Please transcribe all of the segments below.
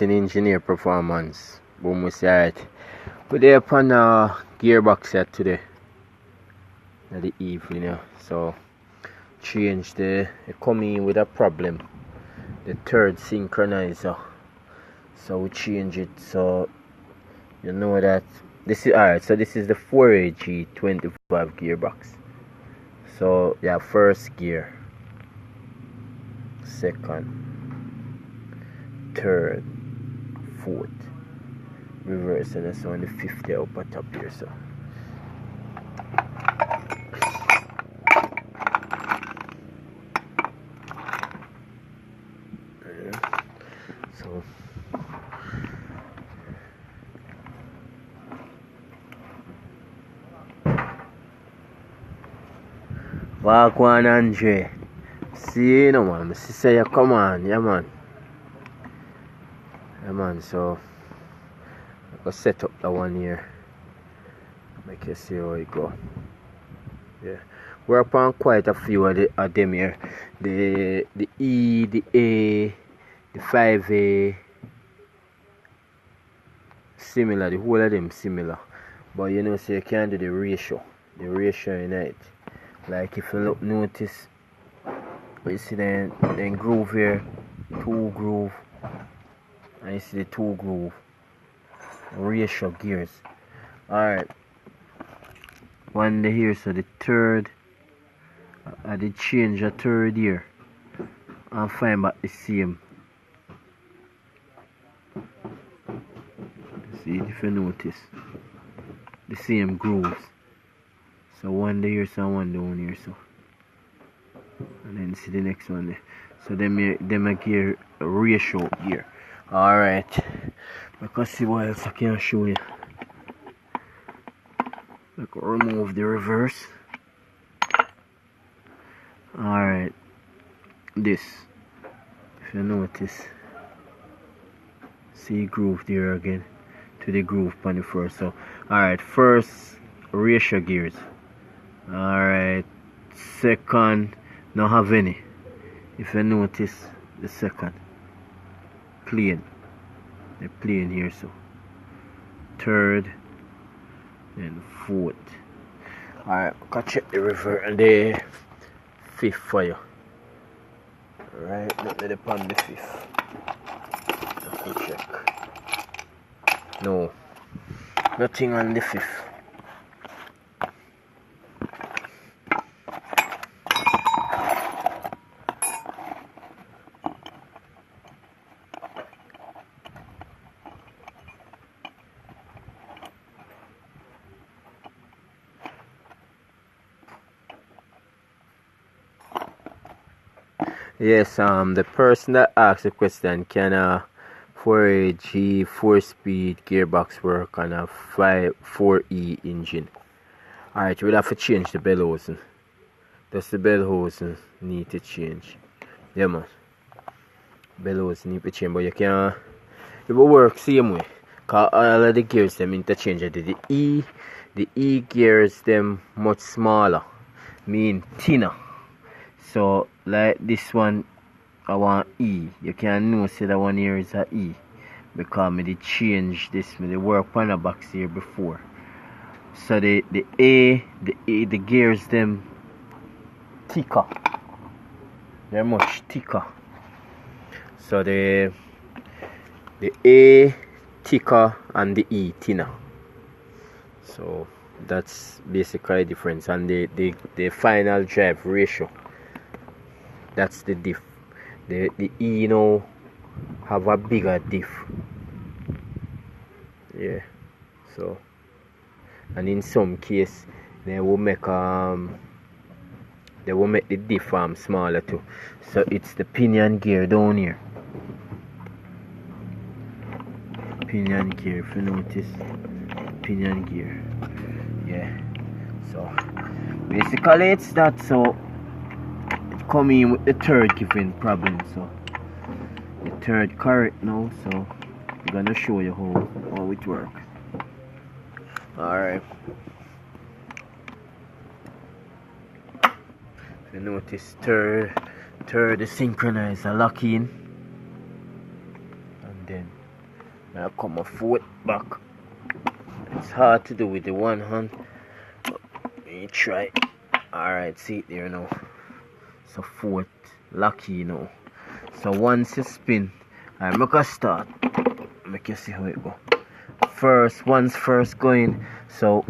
Engineer Performance. Boom, we say alright. We're there upon a gearbox set today. At the evening, so change it come in with a problem. The third synchronizer. So we change it so you know that this is alright. So this is the 4AG25 gearbox. So yeah, first gear, second, third, fourth, reverse, and that's on the fifth there up at top here. So so WacRacing Andre. See, you know, man. See, say, come on, yeah, man. Yeah, man. So, I go set up that one here. Make you see how it go. Yeah, we're upon quite a few of them here. The E, the A, the 5A. Similar, the whole of them similar. But you know, so you can't do the ratio in it. Like if you look, notice, you see then groove here, 2 groove, and you see the 2 groove ratio gears. Alright, one day here, so the third, I did change a third here and find back the same. See if you notice the same grooves. So one there here, so one down here, so and then see the next one there. So them a gear ratio gear. Alright, because see what else I can show you. Like remove the reverse. Alright, this, if you notice, see groove there again to the groove on the first. So alright, first ratio gears. Alright, second, not have any. If you notice the second, plain, the plain here. So third and fourth. Alright, I can check the reverse and the fifth for you. Alright, let me upon the fifth. Let me check. No, nothing on the fifth. Yes, the person that asked the question, can a 4AG 4-speed gearbox work on a 4E engine? Alright, we'll have to change the bell housing. That's the bell housing need to change. Yeah, man. Bell housing need to change, but you can, it will work same way. Cause all of the gears them interchangeable. The E gears them much smaller, mean thinner. So like this one, I want E. You can know say that one here is a E because me did change this. Me did work on a box here before. So the gears them thicker. They're much thicker. So the A thicker and the E thinner. So that's basically the difference. And the final drive ratio, that's the diff. The E now have a bigger diff. Yeah. So, and in some case they will make the diff smaller too. So it's the pinion gear down here. Pinion gear, if you notice, pinion gear. Yeah. So basically it's that. So it come in with the third giving problem. So the third correct now. So I'm gonna show you how it works. Alright. You notice third the synchronizer lock in, and then Now come a foot back. It's hard to do with the one hand. Let me try. Alright, see it there now. So foot lucky now. So once you spin, I make a start. Make you see how it go. Once first going, so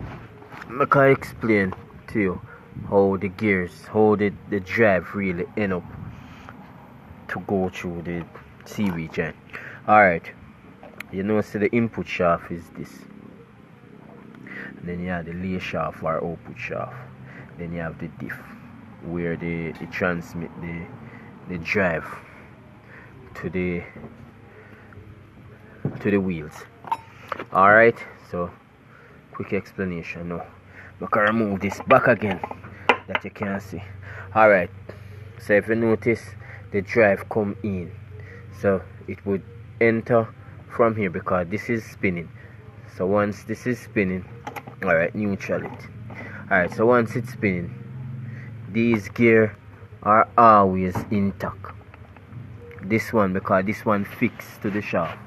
make I explain to you how the gears, how the drive really end up to go through the C region. Alright, you know, so the input shaft is this. Then you have the lay shaft or output shaft. Then you have the diff, where they transmit the drive to the wheels. Alright, so quick explanation now. I can remove this back again that you can see. Alright, so if you notice, the drive come in, so it would enter from here because this is spinning. So once this is spinning, alright, neutral it. Alright, so once it's spinning, these gears are always intact. This one, because this one fixed to the shaft.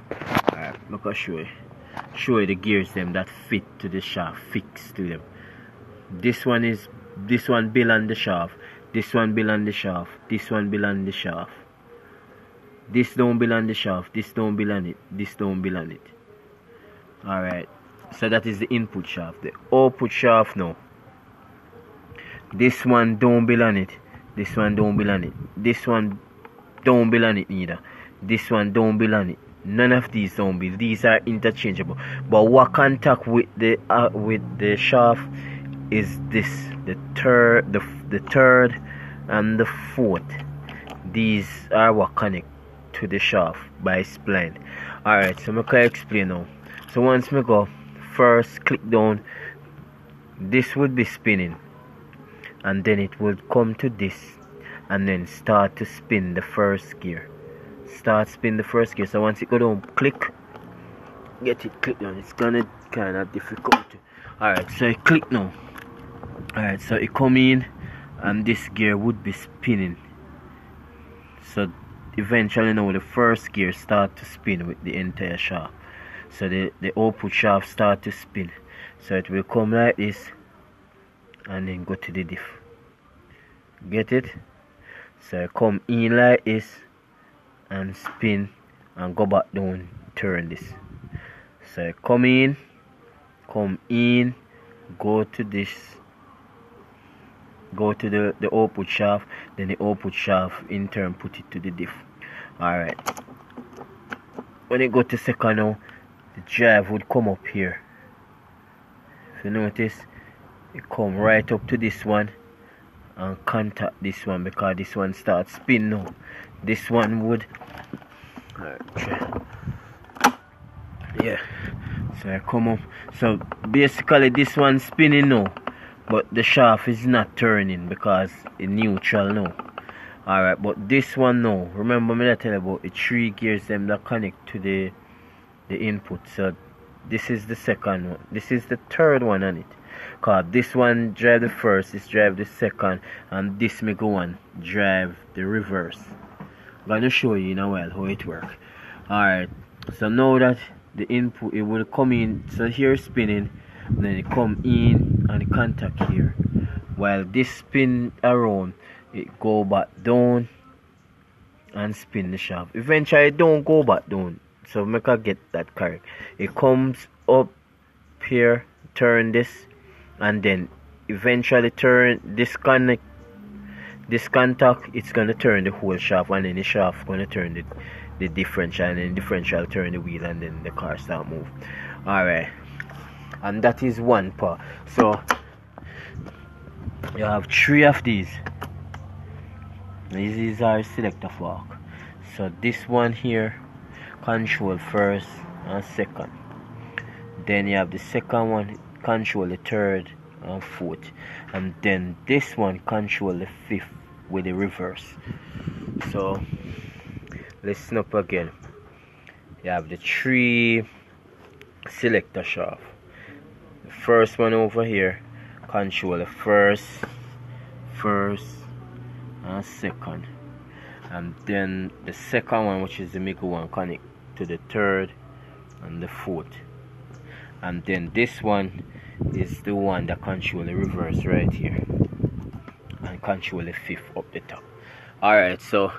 Alright, look, I'll show you the gears them that fit to the shaft, fixed to them. This one bill on the shaft, this one bill on the shaft, this one bill on the shaft. This don't bill on the shaft, this don't bill on it, this don't bill on it. Alright, so that is the input shaft. The output shaft now, this one don't bill on it, this one don't bill on it, this one don't bill on it neither, this one don't bill on it. None of these don't bill. These are interchangeable. But what contact with the shaft is this, the third and the fourth. These are what connect to the shaft by spline. Alright, so I can explain now. So once I go first click down, this would be spinning, and then it would come to this and then start to spin the first gear. Spin the first gear. So once it go down, click, get it click down. It's gonna kinda difficult. Alright, so it click now. Alright, so it come in and this gear would be spinning. So eventually now the first gear start to spin with the entire shaft. So the output shaft start to spin. So it will come like this and then go to the diff. Get it? So it come in like this and spin and go back down, turn this. So come in, go to this, go to the output shaft, then the output shaft in turn put it to the diff. Alright, when it go to second now, the drive would come up here. If you notice, it come right up to this one and contact this one, because this one starts spin now. This one would, yeah, so I come up. So basically this one spinning now, but the shaft is not turning because it's neutral now. Alright, but this one now, remember me that tell you about the 3 gears them that connect to the input. So this is the second one, this is the third one on it, cause this one drive the first, this drive the second, and this may go on drive the reverse. I'm gonna show you in a while how it works. Alright, so now that the input, it will come in, so here spinning, then it come in and the contact here, while this spin around, it go back down and spin the shaft. Eventually it don't go back down, so make I get that correct. It comes up here, turn this, and then eventually turn this contact, it's gonna turn the whole shaft, and then the shaft gonna turn the differential, and then the differential turn the wheel, and then the car start move. Alright, and that is one part. So you have 3 of these. These are selector fork. So this one here control first and second, then you have the second one control the third and fourth, and then this one control the fifth with the reverse. So listen up again. You have the 3 selector shaft. The first one over here control the first and second, and then the second one, which is the middle one, connect to the third and the fourth. And then this one is the one that control the reverse right here and control the fifth up the top. Alright, so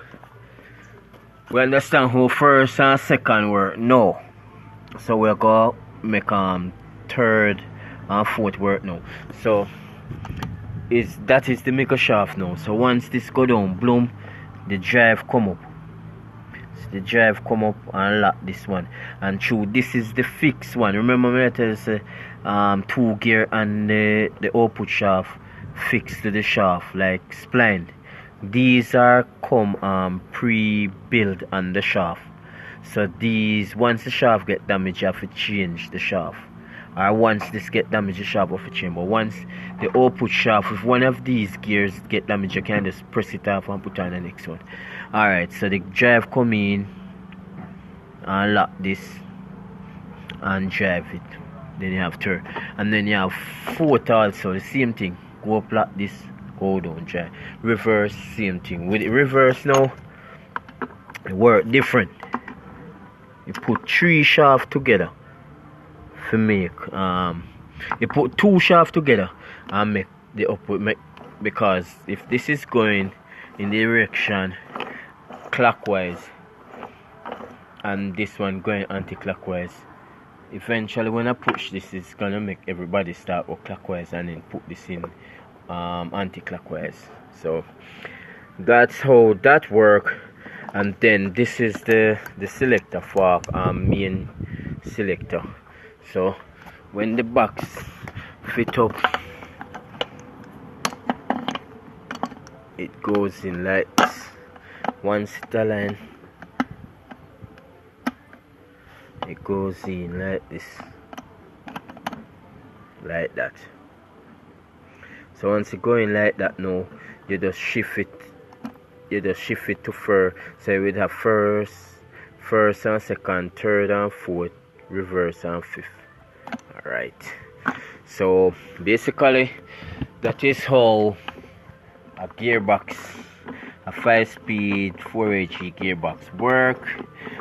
we understand how first and second work now. So we're gonna make third and fourth work now. So that is the maker shaft now. So once this go down, bloom, the drive come up. So the drive come up and lock this one. And through this is the fixed one. Remember me I tell you 2 gear and the output shaft fixed to the shaft like spline. These are come pre-built on the shaft. So these, once the shaft get damaged, you have to change the shaft. Or once this get damaged, the shaft have to change. But once the output shaft, if one of these gears get damaged, you can just press it off and put on the next one. Alright, so the drive come in and lock this and drive it. Then you have third. And then you have fourth also, the same thing. Go up lock this, go down, drive. Reverse, same thing. With the reverse now, it work different. You put 3 shafts together to make you put 2 shafts together and make the upward because if this is going in the direction clockwise and this one going anti-clockwise, eventually when I push this, it's gonna make everybody start go clockwise and then put this in anti-clockwise. So that's how that works. And then this is the selector for main selector. So when the box fit up, it goes in like this. Once it align, it goes in like this, like that. So once it go in like that now, you just shift it. You just shift it to first. So you would have first and second, third and fourth, reverse and fifth. Alright. So basically that is how a gearbox, a 5-speed 4AG gearbox work,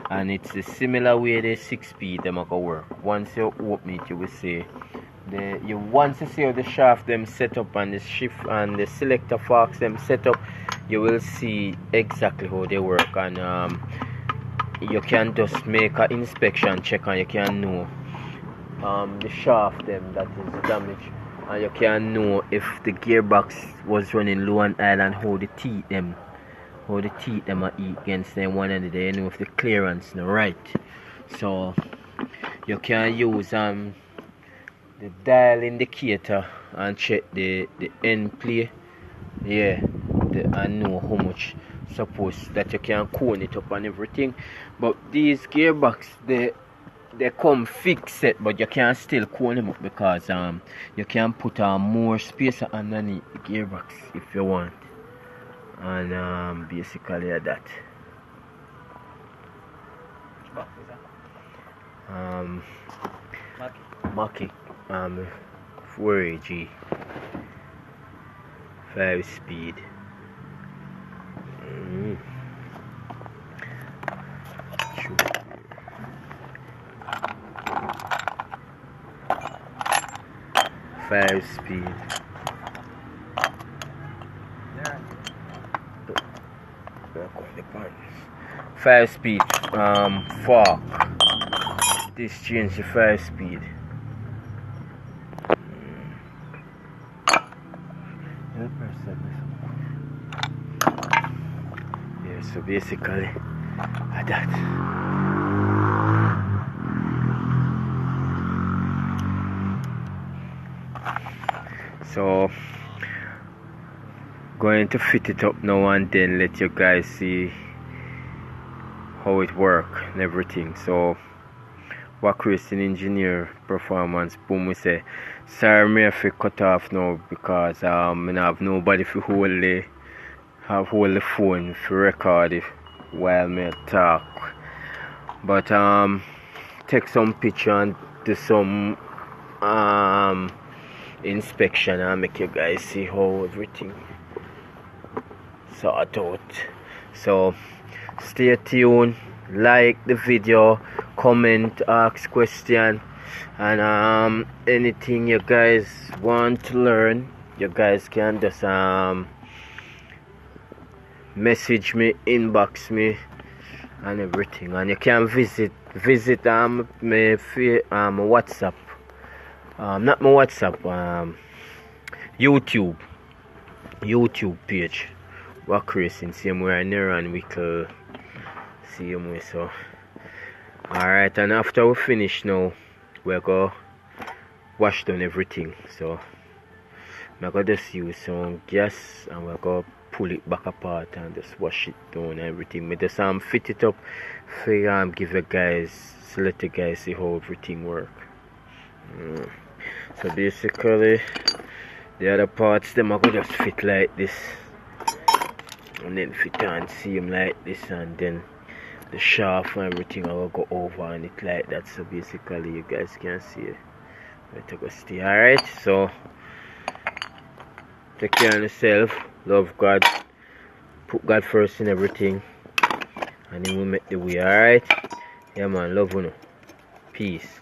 and it's a similar way the 6-speed them go work. Once you open it, you will see once you see how the shaft them set up and the shift and the selector forks them set up, you will see exactly how they work, and you can just make an inspection check and you can know the shaft them that is damaged, and you can know if the gearbox was running low on oil and how the teeth them are eat against them one another. You know if the clearance is right. So you can use the dial indicator and check the end play, and know how much suppose that you can cone it up and everything. But these gearbox they come fixed set, but you can still cone them up because you can put more spacer underneath the gearbox if you want, and basically that. Maki 4AG 5-speed. 5-speed. Five speed fork. This change the 5-speed. Yeah, so basically that. So going to fit it up now and then let you guys see how it works and everything. So WacRacing Engineering Performance, boom, we say sorry me if I cut off now because I have nobody to hold the phone to record it while me talk. But take some picture and do some inspection and make you guys see how everything sort out. So stay tuned like the video, comment, ask question, and anything you guys want to learn, you guys can just message me, inbox me, and everything. And you can visit my WhatsApp, not my WhatsApp, YouTube page, WacRacing, same way, and we could same way. So alright, and after we finish now, we're gonna wash down everything. So I'm gonna just use some gas and we're gonna pull it back apart and just wash it down and everything. We just fit it up for give you guys, so let you guys see how everything work. So basically the other parts them are gonna just fit like this, and then fit on seam like this, and then the shaft and everything I will go over on it like that. So basically you guys can see it. Let go stay. Alright, so take care of yourself, love God, put God first in everything, and then we'll make the way. Alright, yeah man, love you. Peace.